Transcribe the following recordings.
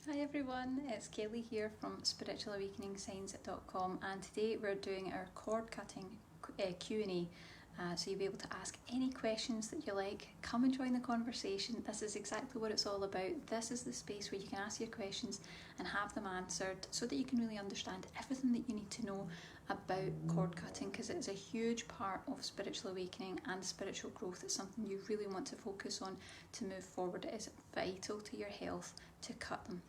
Hi everyone, it's Kelly here from spiritualawakeningsigns.com, and today we're doing our cord cutting Q&A. So you'll be able to ask any questions that you like. Come and join the conversation. This is exactly what it's all about. This is the space where you can ask your questions and have them answered so that you can really understand everything that you need to know about cord cutting, because it is a huge part of spiritual awakening and spiritual growth. It's something you really want to focus on to move forward. It is vital to your health to cut them.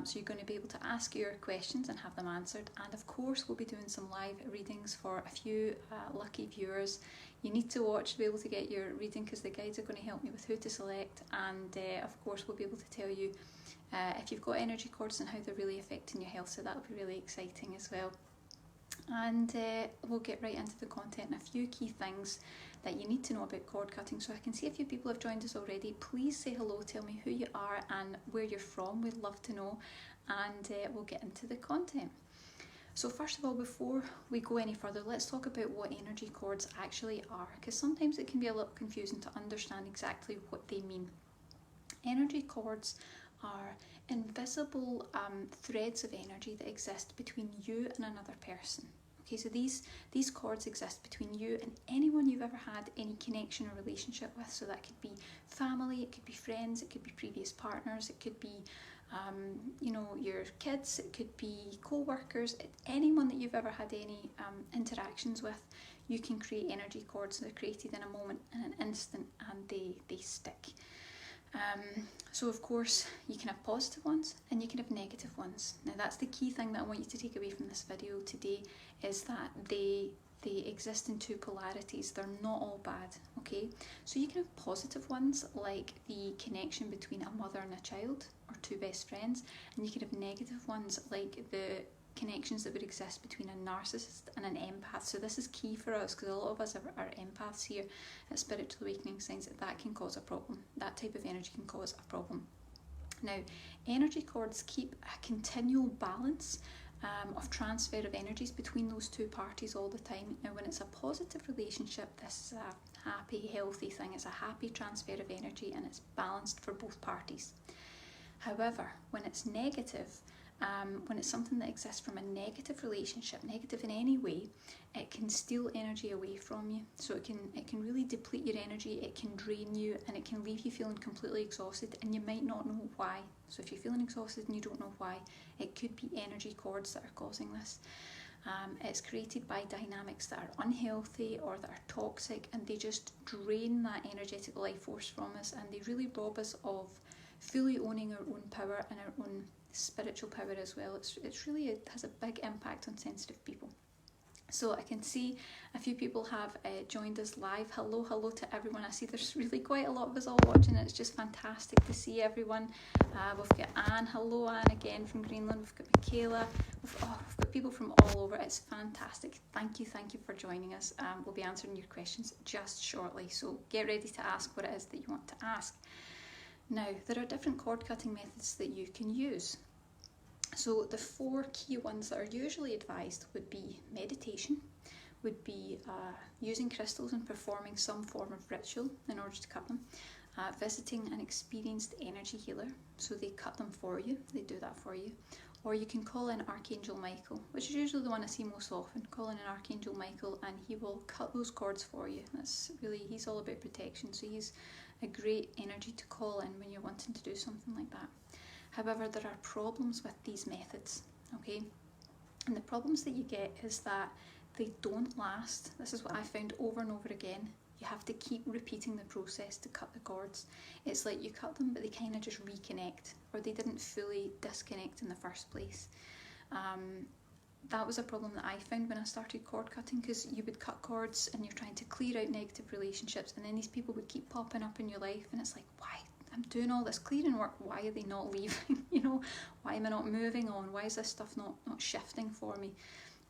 So you're going to be able to ask your questions and have them answered, and of course we'll be doing some live readings for a few lucky viewers. You need to watch to be able to get your reading, because the guides are going to help me with who to select, and of course we'll be able to tell you if you've got energy cords and how they're really affecting your health, so that'll be really exciting as well. And we'll get right into the content and a few key things that you need to know about cord cutting. So I can see a few people have joined us already. Please say hello, tell me who you are and where you're from. We'd love to know, and we'll get into the content. So first of all, before we go any further, let's talk about what energy cords actually are, because sometimes it can be a little confusing to understand exactly what they mean. Energy cords are invisible threads of energy that exist between you and another person. Okay, so these cords exist between you and anyone you've ever had any connection or relationship with. So that could be family, it could be friends, it could be previous partners, it could be your kids, it could be co-workers, anyone that you've ever had any interactions with. You can create energy cords that are created in a moment, in an instant, and they stick. So of course you can have positive ones and you can have negative ones. Now that's the key thing that I want you to take away from this video today, is that they exist in two polarities. They're not all bad, okay? So you can have positive ones like the connection between a mother and a child, or two best friends, and you can have negative ones like the connections that would exist between a narcissist and an empath. So this is key for us, because a lot of us are empaths here at Spiritual Awakening Signs. That can cause a problem. That type of energy can cause a problem. Now, energy cords keep a continual balance of transfer of energies between those two parties all the time. Now, when it's a positive relationship, this is a happy, healthy thing. It's a happy transfer of energy and it's balanced for both parties. However, when it's negative, when it's something that exists from a negative relationship, negative in any way, it can steal energy away from you. So it can really deplete your energy, it can drain you, and it can leave you feeling completely exhausted, and you might not know why. So if you're feeling exhausted and you don't know why, it could be energy cords that are causing this. It's created by dynamics that are unhealthy or that are toxic, and they just drain that energetic life force from us, and they really rob us of fully owning our own power and our own spiritual power as well. It has a big impact on sensitive people. So I can see a few people have joined us live. Hello to everyone. I see there's really quite a lot of us all watching. It's just fantastic to see everyone. We've got Anne. Hello Anne again from Greenland. We've got Michaela. We've got people from all over. It's fantastic. Thank you for joining us. We'll be answering your questions just shortly, so get ready to ask what it is that you want to ask. Now, there are different cord cutting methods that you can use. So the four key ones that are usually advised would be meditation, would be using crystals and performing some form of ritual in order to cut them, visiting an experienced energy healer, so they cut them for you, they do that for you, or you can call in Archangel Michael, which is usually the one I see most often. Call in Archangel Michael and he will cut those cords for you. He's all about protection, so he's a great energy to call in when you're wanting to do something like that. However, there are problems with these methods, okay? And the problems that you get is that they don't last. This is what I found over and over again. You have to keep repeating the process to cut the cords. It's like you cut them, but they kind of just reconnect, or they didn't fully disconnect in the first place. That was a problem that I found when I started cord cutting, because you would cut cords and you're trying to clear out negative relationships, and then these people would keep popping up in your life, and it's like, why? I'm doing all this clearing work, why are they not leaving? Why am I not moving on? Why is this stuff not shifting for me?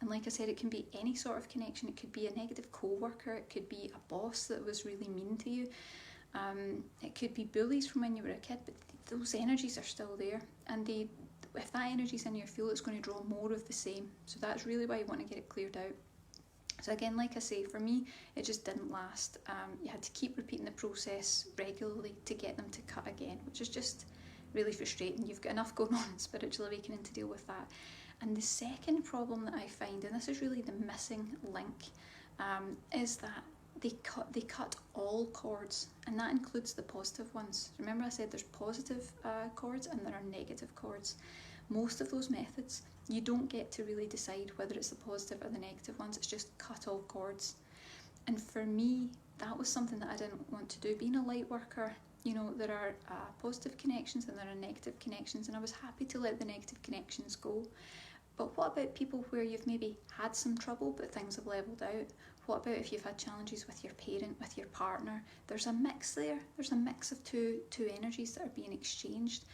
And like I said, it can be any sort of connection. It could be a negative co-worker, it could be a boss that was really mean to you, it could be bullies from when you were a kid, but those energies are still there, and if that energy's in your field, it's going to draw more of the same. So that's really why you want to get it cleared out. So again, like I say, for me, it just didn't last. You had to keep repeating the process regularly to get them to cut again, which is just really frustrating. You've got enough going on in spiritual awakening to deal with that. And the second problem that I find, and this is really the missing link, is that they cut all cords, and that includes the positive ones. Remember I said there's positive cords and there are negative cords. Most of those methods, you don't get to really decide whether it's the positive or the negative ones. It's just cut all cords. And for me, that was something that I didn't want to do. Being a light worker, you know, there are positive connections and there are negative connections, and I was happy to let the negative connections go. But what about people where you've maybe had some trouble but things have levelled out? What about if you've had challenges with your parent, with your partner? There's a mix there. There's a mix of two energies that are being exchanged.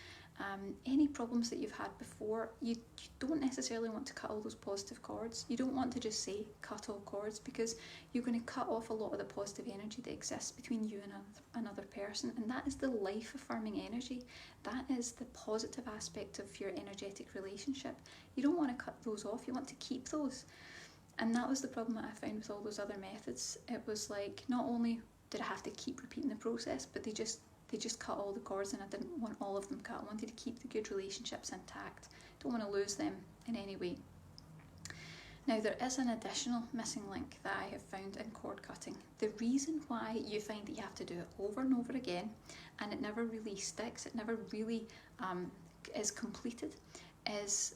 Any problems that you've had before, you don't necessarily want to cut all those positive cords. You don't want to just say cut all cords, because you're going to cut off a lot of the positive energy that exists between you and another person, and that is the life affirming energy. That is the positive aspect of your energetic relationship. You don't want to cut those off, you want to keep those. And that was the problem that I found with all those other methods. It was like, not only did I have to keep repeating the process, but they just cut all the cords, and I didn't want all of them cut. I wanted to keep the good relationships intact. Don't want to lose them in any way. Now, there is an additional missing link that I have found in cord cutting. The reason why you find that you have to do it over and over again, and it never really sticks, it never really is completed, is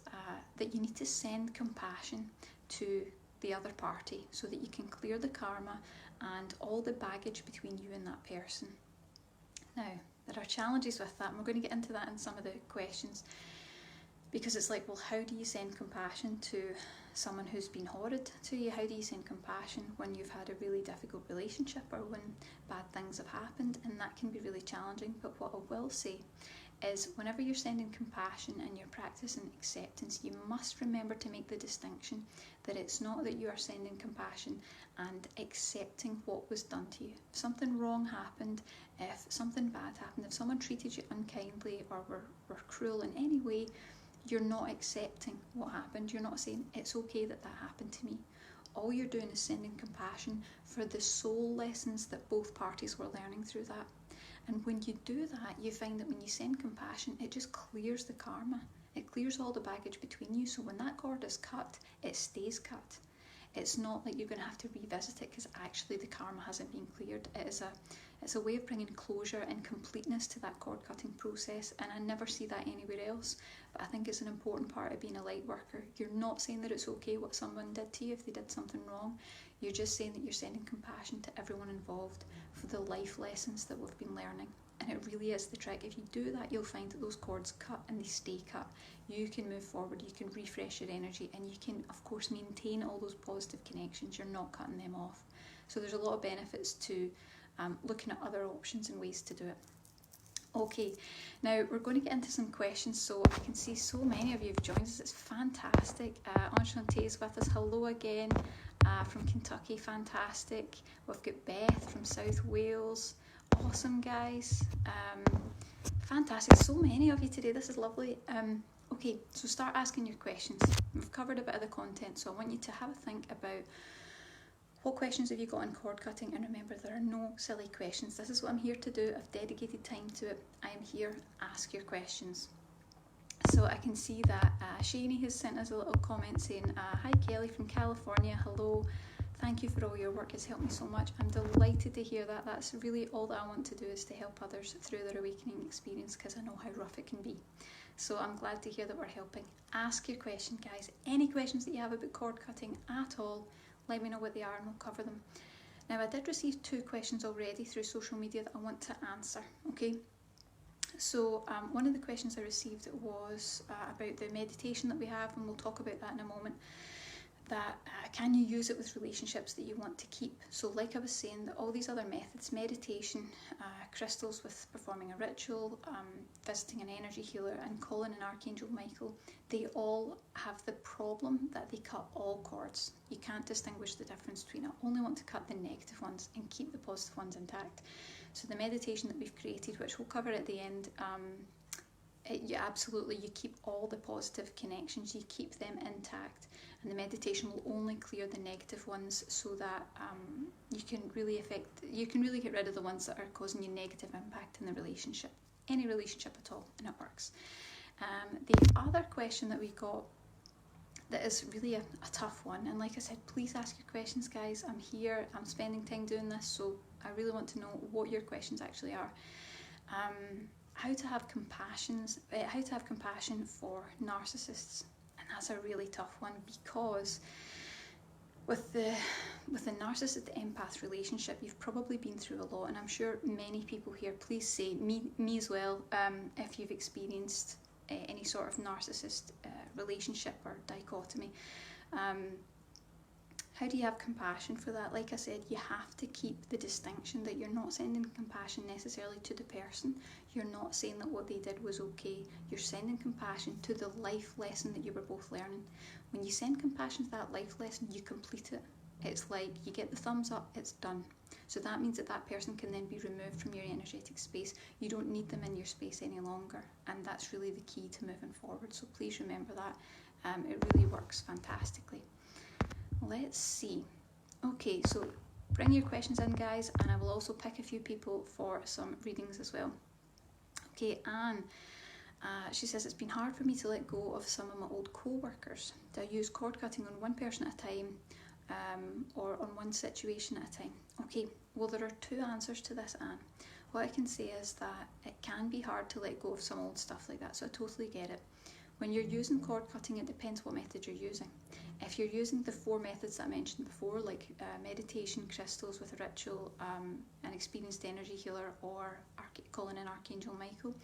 that you need to send compassion to the other party so that you can clear the karma and all the baggage between you and that person. Now, there are challenges with that, and we're going to get into that in some of the questions, because it's like, well, how do you send compassion to someone who's been horrid to you? How do you send compassion when you've had a really difficult relationship or when bad things have happened? And that can be really challenging. But what I will say is, whenever you're sending compassion and you're practicing acceptance, you must remember to make the distinction that it's not that you are sending compassion and accepting what was done to you. If something wrong happened, if something bad happened, if someone treated you unkindly or were cruel in any way, you're not accepting what happened. You're not saying it's okay that happened to me. All you're doing is sending compassion for the soul lessons that both parties were learning through that. And when you do that, you find that when you send compassion, it just clears the karma. It clears all the baggage between you. So when that cord is cut, it stays cut. It's not like you're going to have to revisit it because actually the karma hasn't been cleared. It's a way of bringing closure and completeness to that cord cutting process, and I never see that anywhere else. But I think it's an important part of being a light worker. You're not saying that it's okay what someone did to you if they did something wrong. You're just saying that you're sending compassion to everyone involved for the life lessons that we've been learning. And it really is the trick. If you do that, you'll find that those cords cut and they stay cut. You can move forward, you can refresh your energy, and you can, of course, maintain all those positive connections. You're not cutting them off. So there's a lot of benefits to looking at other options and ways to do it. Okay, now we're going to get into some questions. So I can see so many of you have joined us. It's fantastic. Enchantée is with us. Hello again from Kentucky. Fantastic. We've got Beth from South Wales. Awesome, guys. Fantastic. So many of you today. This is lovely. Okay, so start asking your questions. We've covered a bit of the content, so I want you to have a think about what questions have you got on cord cutting, and remember, there are no silly questions. This is what I'm here to do. I've dedicated time to it. I am here. Ask your questions. So I can see that Shani has sent us a little comment saying, hi Kelly from California, hello. Thank you for all your work, it's helped me so much. I'm delighted to hear that. That's really all that I want to do, is to help others through their awakening experience, because I know how rough it can be. So I'm glad to hear that we're helping. Ask your question, guys. Any questions that you have about cord cutting at all, let me know what they are and we'll cover them. Now, I did receive 2 questions already through social media that I want to answer, okay? So one of the questions I received was about the meditation that we have, and we'll talk about that in a moment. That can you use it with relationships that you want to keep? So like I was saying, that all these other methods, meditation, crystals with performing a ritual, visiting an energy healer and calling an Archangel Michael, they all have the problem that they cut all cords. You can't distinguish the difference between it. Only want to cut the negative ones and keep the positive ones intact. So the meditation that we've created, which we'll cover at the end, you keep all the positive connections, you keep them intact, and the meditation will only clear the negative ones, so that you can really get rid of the ones that are causing you negative impact in the relationship. any relationship at all, and it works. The other question that we got that is really a tough one, and like I said, please ask your questions, guys. I'm here, I'm spending time doing this, so I really want to know what your questions actually are. How to have compassion for narcissists, and that's a really tough one, because with the narcissist empath relationship, you've probably been through a lot, and I'm sure many people here, please say, me as well, if you've experienced any sort of narcissist relationship or dichotomy. How do you have compassion for that? Like I said, you have to keep the distinction that you're not sending compassion necessarily to the person. You're not saying that what they did was okay. You're sending compassion to the life lesson that you were both learning. When you send compassion to that life lesson, you complete it. It's like you get the thumbs up, it's done. So that means that that person can then be removed from your energetic space. You don't need them in your space any longer. And that's really the key to moving forward. So please remember that. It really works fantastically. Let's see. Okay, so bring your questions in, guys, and I will also pick a few people for some readings as well. Okay, Anne, she says, it's been hard for me to let go of some of my old co-workers. Do I use cord cutting on one person at a time, or on one situation at a time? Okay, well, there are two answers to this, Anne. What I can say is that it can be hard to let go of some old stuff like that, so I totally get it. When you're using cord cutting, it depends what method you're using. If you're using the 4 methods that I mentioned before, like meditation, crystals with a ritual, an experienced energy healer, or calling in Archangel Michael,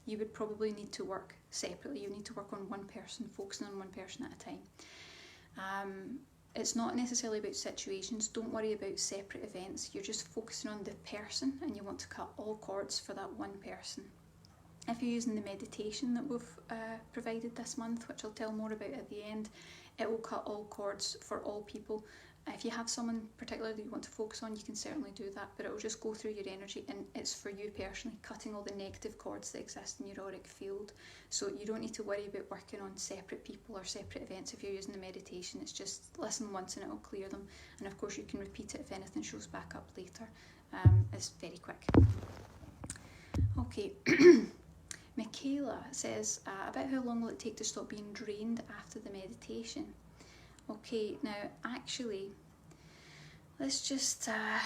you would probably need to work separately. You need to work on one person, focusing on one person at a time. It's not necessarily about situations. Don't worry about separate events. You're just focusing on the person, and you want to cut all cords for that one person. If you're using the meditation that we've provided this month, which I'll tell more about at the end, it will cut all cords for all people. If you have someone particular that you want to focus on, you can certainly do that, but it will just go through your energy, and it's for you personally, cutting all the negative cords that exist in your auric field. So you don't need to worry about working on separate people or separate events if you're using the meditation. It's just listen once and it will clear them, and of course you can repeat it if anything shows back up later. It's very quick. Okay. Michaela says, about how long will it take to stop being drained after the meditation? Okay, now actually, let's just, I'm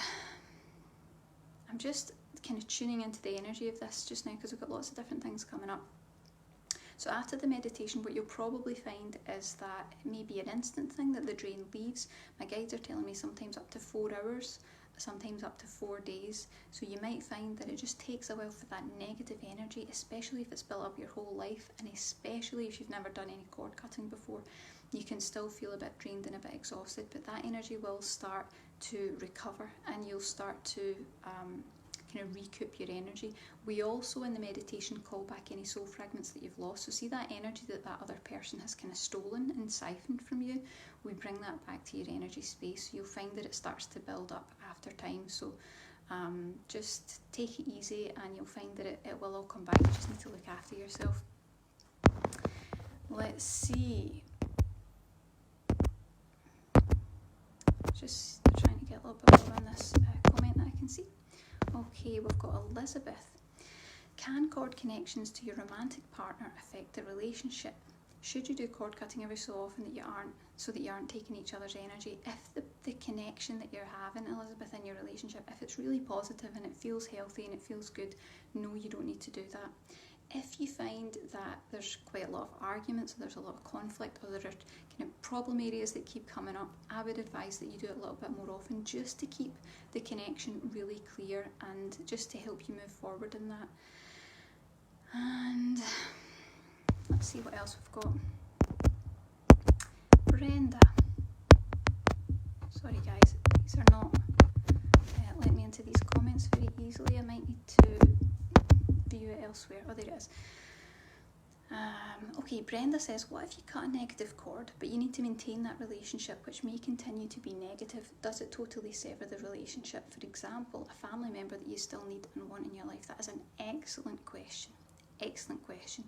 just kind of tuning into the energy of this just now, because we've got lots of different things coming up. So after the meditation, what you'll probably find is that it may be an instant thing that the drain leaves. My guides are telling me sometimes up to 4 hours, sometimes up to 4 days. So you might find that it just takes a while for that negative energy, especially if it's built up your whole life, and especially if you've never done any cord cutting before. You can still feel a bit drained and a bit exhausted, but that energy will start to recover, and you'll start to kind of recoup your energy. We also in the meditation call back any soul fragments that you've lost. So see that energy that other person has kind of stolen and siphoned from you, we bring that back to your energy space. You'll find that it starts to build up after time. So just take it easy, and you'll find that it will all come back. You just need to look after yourself. Let's see. Just trying to get a little bit more on this comment that I can see. Okay, we've got Elizabeth. Can cord connections to your romantic partner affect the relationship? Should you do cord cutting every so often so that you aren't taking each other's energy? If the connection that you're having, Elizabeth, in your relationship, if it's really positive and it feels healthy and it feels good, no, you don't need to do that. If you find that there's quite a lot of arguments, or there's a lot of conflict, or there are kind of problem areas that keep coming up, I would advise that you do it a little bit more often, just to keep the connection really clear and just to help you move forward in that. And let's see what else we've got. Brenda. Sorry guys, these are not letting me into these comments very easily. I might need to view it elsewhere. Oh, there it is. Okay, Brenda says, what if you cut a negative cord, but you need to maintain that relationship, which may continue to be negative? Does it totally sever the relationship? For example, a family member that you still need and want in your life? That is an excellent question. Excellent question.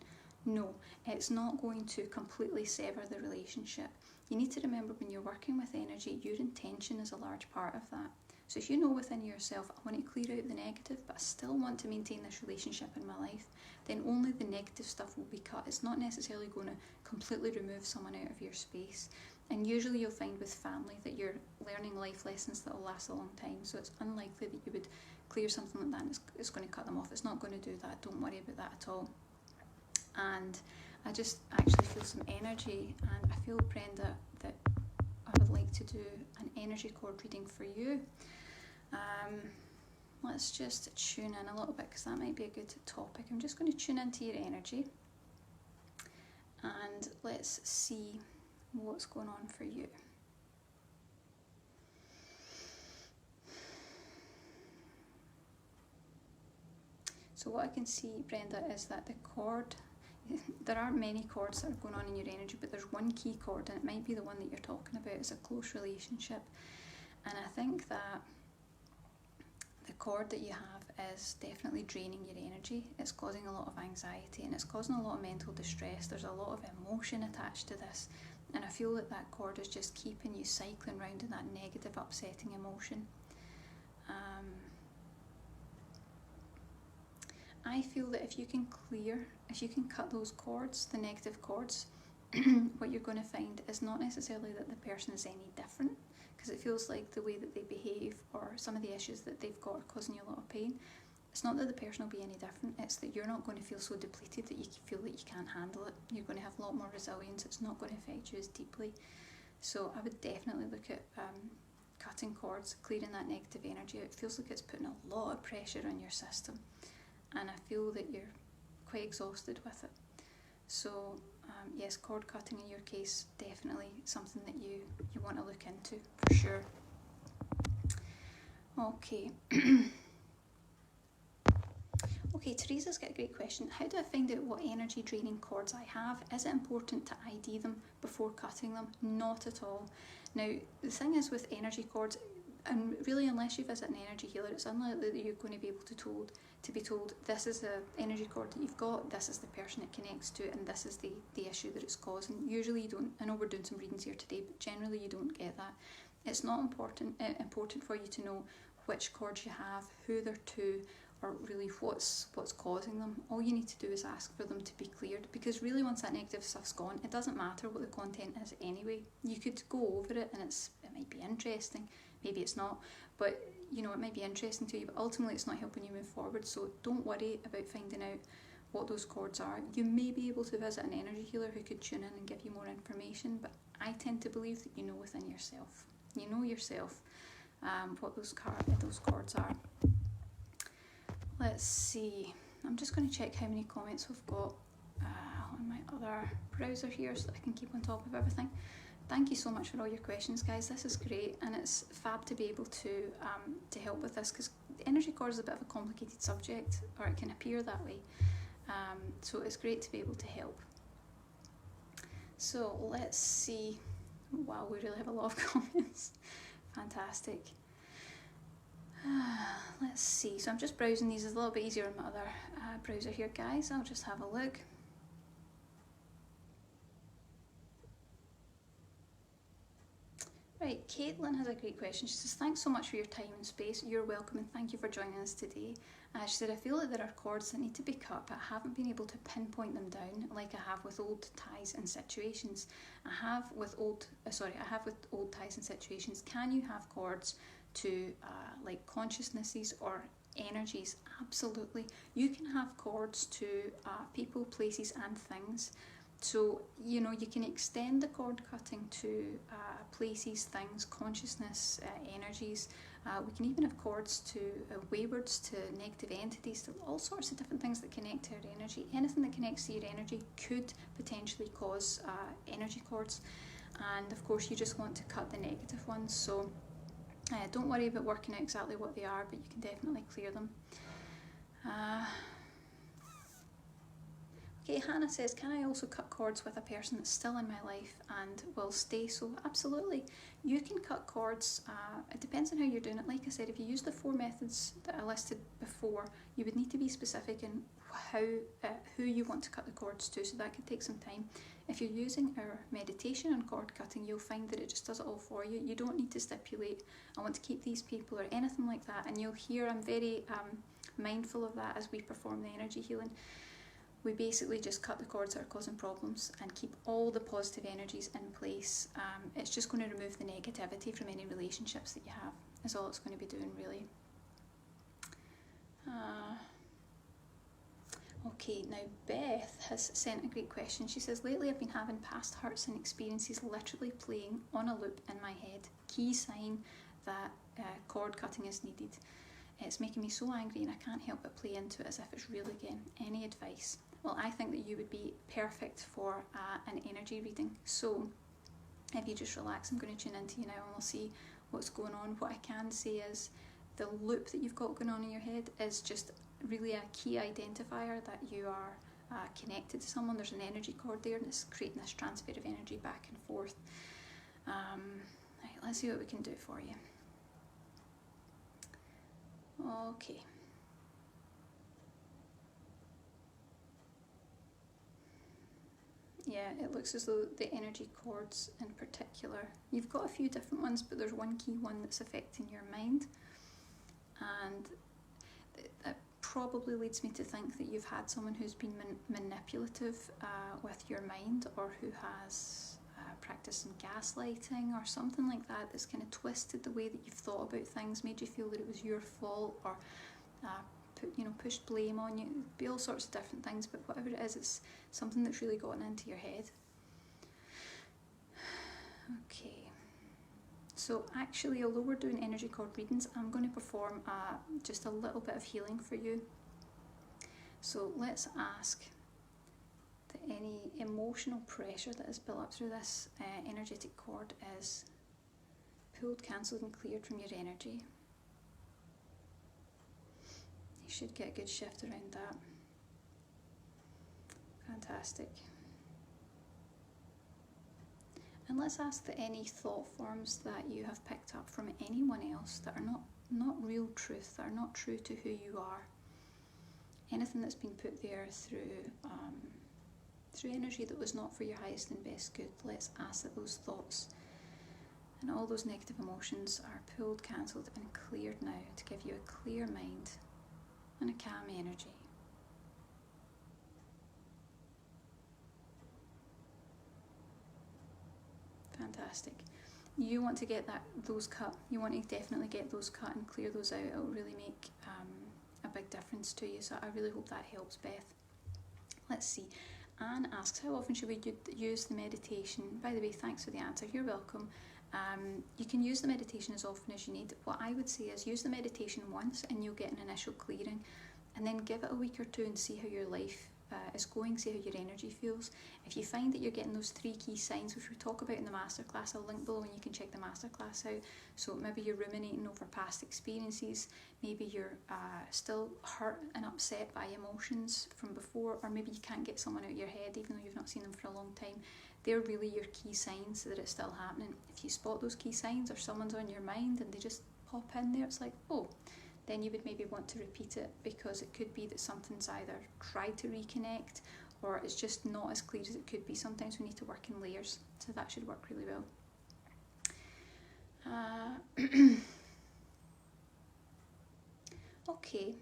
No, it's not going to completely sever the relationship. You need to remember, when you're working with energy, your intention is a large part of that. So if you know within yourself, I want to clear out the negative, but I still want to maintain this relationship in my life, then only the negative stuff will be cut. It's not necessarily going to completely remove someone out of your space. And usually you'll find with family that you're learning life lessons that will last a long time. So it's unlikely that you would clear something like that and it's going to cut them off. It's not going to do that. Don't worry about that at all. And I just actually feel some energy, and I feel, Brenda, that I would like to do an energy cord reading for you. Let's just tune in a little bit, because that might be a good topic. I'm just going to tune into your energy and let's see what's going on for you. So what I can see, Brenda, is that the cord, there aren't many cords that are going on in your energy, but there's one key cord, and it might be the one that you're talking about. It's a close relationship. And I think that the cord that you have is definitely draining your energy. It's causing a lot of anxiety, and it's causing a lot of mental distress. There's a lot of emotion attached to this, and I feel that that cord is just keeping you cycling round in that negative, upsetting emotion. I feel that if you can cut those cords, the negative cords, what you're going to find is not necessarily that the person is any different, because it feels like the way that they behave or some of the issues that they've got are causing you a lot of pain. It's not that the person will be any different, it's that you're not going to feel so depleted that you feel that you can't handle it. You're going to have a lot more resilience. It's not going to affect you as deeply. So I would definitely look at cutting cords, clearing that negative energy. It feels like it's putting a lot of pressure on your system, and I feel that you're quite exhausted with it. So yes, cord cutting in your case, definitely something that you want to look into for sure. Okay. Okay, Teresa's got a great question. How do I find out what energy draining cords I have? Is it important to ID them before cutting them? Not at all. Now, the thing is with energy cords, and really unless you visit an energy healer, it's unlikely that you're going to be able to be told this is the energy cord that you've got, this is the person it connects to, and this is the issue that it's causing. Usually you don't. I know we're doing some readings here today, but generally you don't get that. It's not important for you to know which cords you have, who they're to, or really what's causing them. All you need to do is ask for them to be cleared, because really once that negative stuff's gone, it doesn't matter what the content is anyway. You could go over it and it might be interesting, maybe it's not, but you know, it might be interesting to you, but ultimately it's not helping you move forward. So don't worry about finding out what those cords are. You may be able to visit an energy healer who could tune in and give you more information, but I tend to believe that you know within yourself. You know yourself what those cords are. Let's see. I'm just going to check how many comments we've got on my other browser here so that I can keep on top of everything. Thank you so much for all your questions, guys. This is great, and it's fab to be able to help with this, because energy cord is a bit of a complicated subject, or it can appear that way. So it's great to be able to help. So let's see. Wow, we really have a lot of comments. Fantastic. Let's see. So I'm just browsing these. It's a little bit easier on my other browser here, guys. I'll just have a look. Right, Caitlin has a great question. She says, thanks so much for your time and space. You're welcome, and thank you for joining us today. She said, I feel that there are cords that need to be cut, but I haven't been able to pinpoint them down like I have with old ties and situations. I have with old ties and situations. Can you have cords to like consciousnesses or energies? Absolutely. You can have cords to people, places and things. So, you know, you can extend the cord cutting to places, things, consciousness, energies. We can even have cords to waywards, to negative entities, to all sorts of different things that connect to our energy. Anything that connects to your energy could potentially cause energy cords. And of course, you just want to cut the negative ones. So don't worry about working out exactly what they are, but you can definitely clear them. Okay, Hannah says, can I also cut cords with a person that's still in my life and will stay so? Absolutely. You can cut cords. It depends on how you're doing it. Like I said, if you use the 4 methods that I listed before, you would need to be specific in who you want to cut the cords to, so that could take some time. If you're using our meditation on cord cutting, you'll find that it just does it all for you. You don't need to stipulate, I want to keep these people or anything like that, and you'll hear I'm very mindful of that as we perform the energy healing. We basically just cut the cords that are causing problems and keep all the positive energies in place. It's just going to remove the negativity from any relationships that you have, is all it's going to be doing, really. Okay, now Beth has sent a great question. She says, lately I've been having past hurts and experiences literally playing on a loop in my head. Key sign that cord cutting is needed. It's making me so angry and I can't help but play into it as if it's real again. Any advice? Well, I think that you would be perfect for an energy reading. So if you just relax, I'm going to tune into you now and we'll see what's going on. What I can say is the loop that you've got going on in your head is just really a key identifier that you are connected to someone. There's an energy cord there and it's creating this transfer of energy back and forth. Right, let's see what we can do for you. Okay. Yeah, it looks as though the energy cords in particular, you've got a few different ones, but there's one key one that's affecting your mind, and that probably leads me to think that you've had someone who's been manipulative with your mind, or who has practiced some gaslighting or something like that, that's kind of twisted the way that you've thought about things, made you feel that it was your fault, or pushed blame on you. It'd be all sorts of different things, but whatever it is, it's something that's really gotten into your head. Okay, so actually, although we're doing energy cord readings, I'm going to perform just a little bit of healing for you. So let's ask that any emotional pressure that is built up through this energetic cord is pulled, cancelled and cleared from your energy. You should get a good shift around that. Fantastic. And let's ask that any thought forms that you have picked up from anyone else that are not real truth, that are not true to who you are, anything that's been put there through energy that was not for your highest and best good, let's ask that those thoughts and all those negative emotions are pulled, cancelled and cleared now, to give you a clear mind and a calm energy. Fantastic. You want to get those cut. You want to definitely get those cut and clear those out. It will really make a big difference to you. So I really hope that helps, Beth. Let's see. Anne asks, how often should we use the meditation? By the way, thanks for the answer. You're welcome. You can use the meditation as often as you need. What I would say is use the meditation once and you'll get an initial clearing, and then give it a week or two and see how your life is going, see how your energy feels. If you find that you're getting those 3 key signs, which we talk about in the masterclass, I'll link below and you can check the masterclass out. So maybe you're ruminating over past experiences, maybe you're still hurt and upset by emotions from before, or maybe you can't get someone out of your head even though you've not seen them for a long time. They're really your key signs that it's still happening. If you spot those key signs, or someone's on your mind and they just pop in there, it's like, oh, then you would maybe want to repeat it, because it could be that something's either tried to reconnect or it's just not as clear as it could be. Sometimes we need to work in layers, so that should work really well. Okay,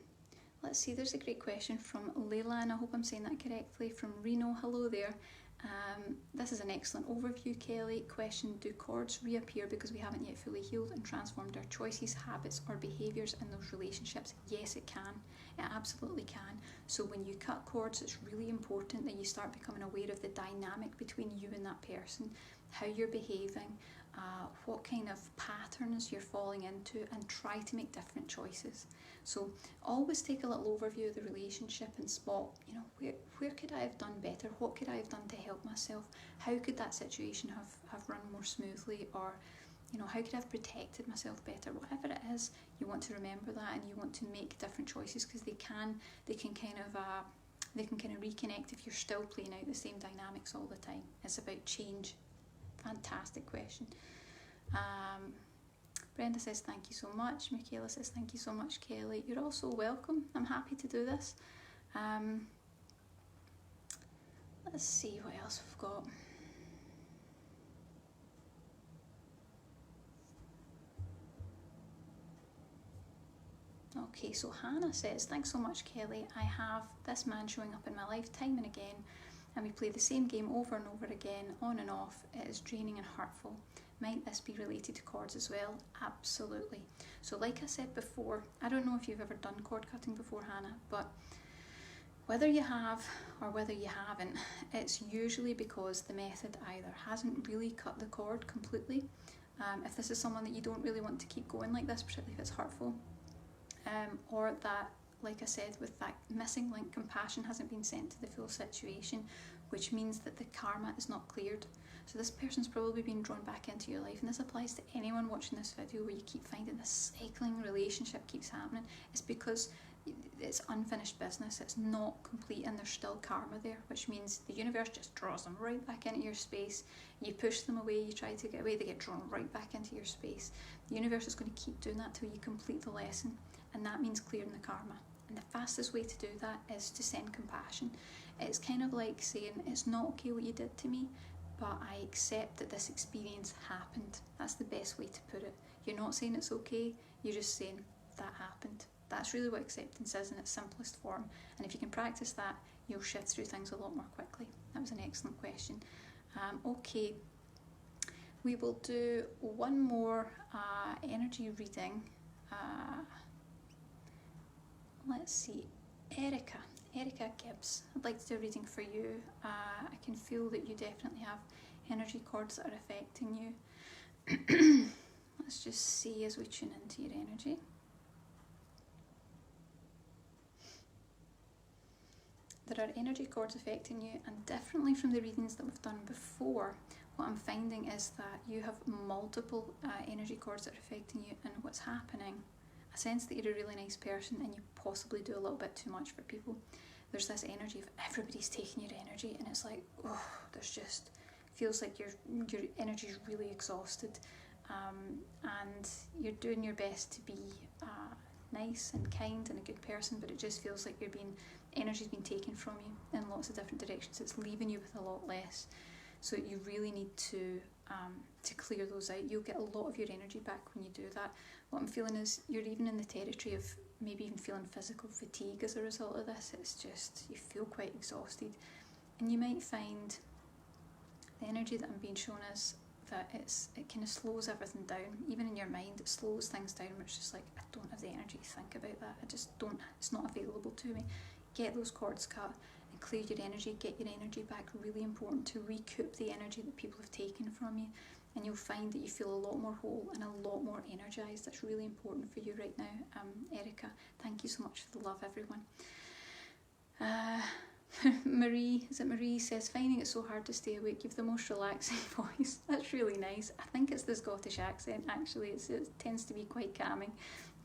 let's see, there's a great question from Leila, and I hope I'm saying that correctly, from Reno. Hello there. This is an excellent overview, Kelly. Question: do cords reappear because we haven't yet fully healed and transformed our choices, habits or behaviours in those relationships? Yes, it can. It absolutely can. So when you cut cords, it's really important that you start becoming aware of the dynamic between you and that person, how you're behaving, what kind of patterns you're falling into, and try to make different choices. So always take a little overview of the relationship and spot, where could I have done better? What could I have done to help myself? How could that situation have run more smoothly? Or, how could I have protected myself better? Whatever it is, you want to remember that, and you want to make different choices, because they can kind of reconnect if you're still playing out the same dynamics all the time. It's about change. Fantastic question. Brenda says thank you so much. Michaela says thank you so much, Kelly. You're also welcome. I'm happy to do this. Let's see what else we've got. Okay, so Hannah says, thanks so much, Kelly. I have this man showing up in my life time and again, and we play the same game over and over again, on and off. It is draining and hurtful. Might this be related to cords as well? Absolutely. So like I said before, I don't know if you've ever done cord cutting before, Hannah, but whether you have or whether you haven't, it's usually because the method either hasn't really cut the cord completely, if this is someone that you don't really want to keep going like this, particularly if it's hurtful, or that, like I said, with that missing link, compassion hasn't been sent to the full situation, which means that the karma is not cleared. So this person's probably been drawn back into your life, and this applies to anyone watching this video where you keep finding this cycling relationship keeps happening. It's because it's unfinished business, it's not complete, and there's still karma there, which means the universe just draws them right back into your space. You push them away, you try to get away, they get drawn right back into your space. The universe is going to keep doing that till you complete the lesson, and that means clearing the karma. And the fastest way to do that is to send compassion. It's kind of like saying, it's not okay what you did to me, but I accept that this experience happened. That's the best way to put it. You're not saying it's okay, you're just saying that happened. That's really what acceptance is in its simplest form. And if you can practice that, you'll shift through things a lot more quickly. That was an excellent question. Okay, we will do one more energy reading. Let's see, Erica Gibbs, I'd like to do a reading for you. I can feel that you definitely have energy cords that are affecting you. Let's just see as we tune into your energy. There are energy cords affecting you, and differently from the readings that we've done before, what I'm finding is that you have multiple energy cords that are affecting you, and what's happening, I sense that you're a really nice person and you possibly do a little bit too much for people. There's this energy of everybody's taking your energy, and it's like, oh, there's just, feels like your energy is really exhausted, and you're doing your best to be nice and kind and a good person, but it just feels like energy's been taken from you in lots of different directions. It's leaving you with a lot less. So you really need to clear those out. You'll get a lot of your energy back when you do that. What I'm feeling is you're even in the territory of maybe even feeling physical fatigue as a result of this. It's just, you feel quite exhausted. And you might find the energy that I'm being shown is that it kind of slows everything down. Even in your mind, it slows things down, where it's just like, I don't have the energy to think about that. I just don't, it's not available to me. Get those cords cut and clear your energy, get your energy back. Really important to recoup the energy that people have taken from you, and you'll find that you feel a lot more whole and a lot more energized. That's really important for you right now, Erica. Thank you so much for the love, everyone. Marie says, finding it so hard to stay awake. You have the most relaxing voice. That's really nice. I think it's the Scottish accent, actually. It tends to be quite calming.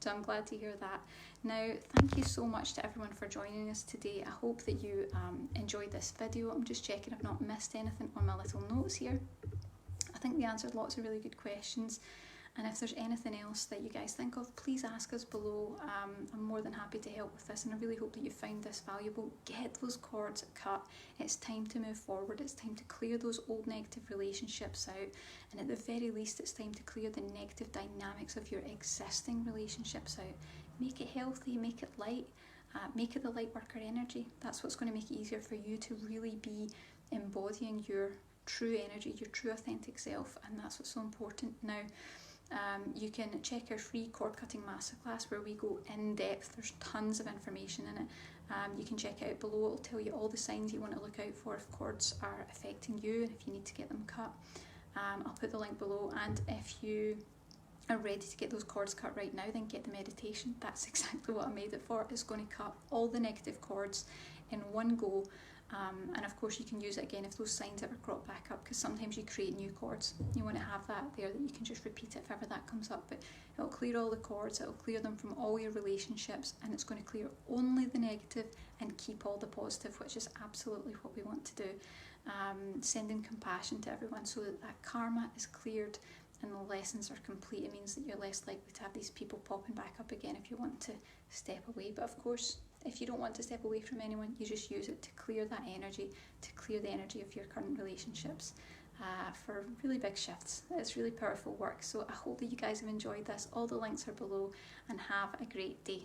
So I'm glad to hear that. Now, thank you so much to everyone for joining us today. I hope that you enjoyed this video. I'm just checking I've not missed anything on my little notes here. I think we answered lots of really good questions. And if there's anything else that you guys think of, please ask us below. I'm more than happy to help with this, and I really hope that you found this valuable. Get those cords cut. It's time to move forward. It's time to clear those old negative relationships out, and at the very least, it's time to clear the negative dynamics of your existing relationships out. Make it healthy, make it light, make it the light worker energy. That's what's going to make it easier for you to really be embodying your true energy, your true authentic self, and that's what's so important. Now, you can check our free cord cutting masterclass where we go in depth. There's tons of information in it. You can check it out below. It'll tell you all the signs you want to look out for if cords are affecting you and if you need to get them cut. I'll put the link below, and if you are ready to get those cords cut right now, then get the meditation. That's exactly what I made it for. It's going to cut all the negative cords in one go. And of course you can use it again if those signs ever crop back up, because sometimes you create new cords. You want to have that there that you can just repeat it if ever that comes up. But it'll clear all the cords, it'll clear them from all your relationships, and it's going to clear only the negative and keep all the positive, which is absolutely what we want to do. Sending compassion to everyone so that that karma is cleared and the lessons are complete. It means that you're less likely to have these people popping back up again if you want to step away. But of course, if you don't want to step away from anyone, you just use it to clear that energy, to clear the energy of your current relationships for really big shifts. It's really powerful work. So I hope that you guys have enjoyed this. All the links are below, and have a great day.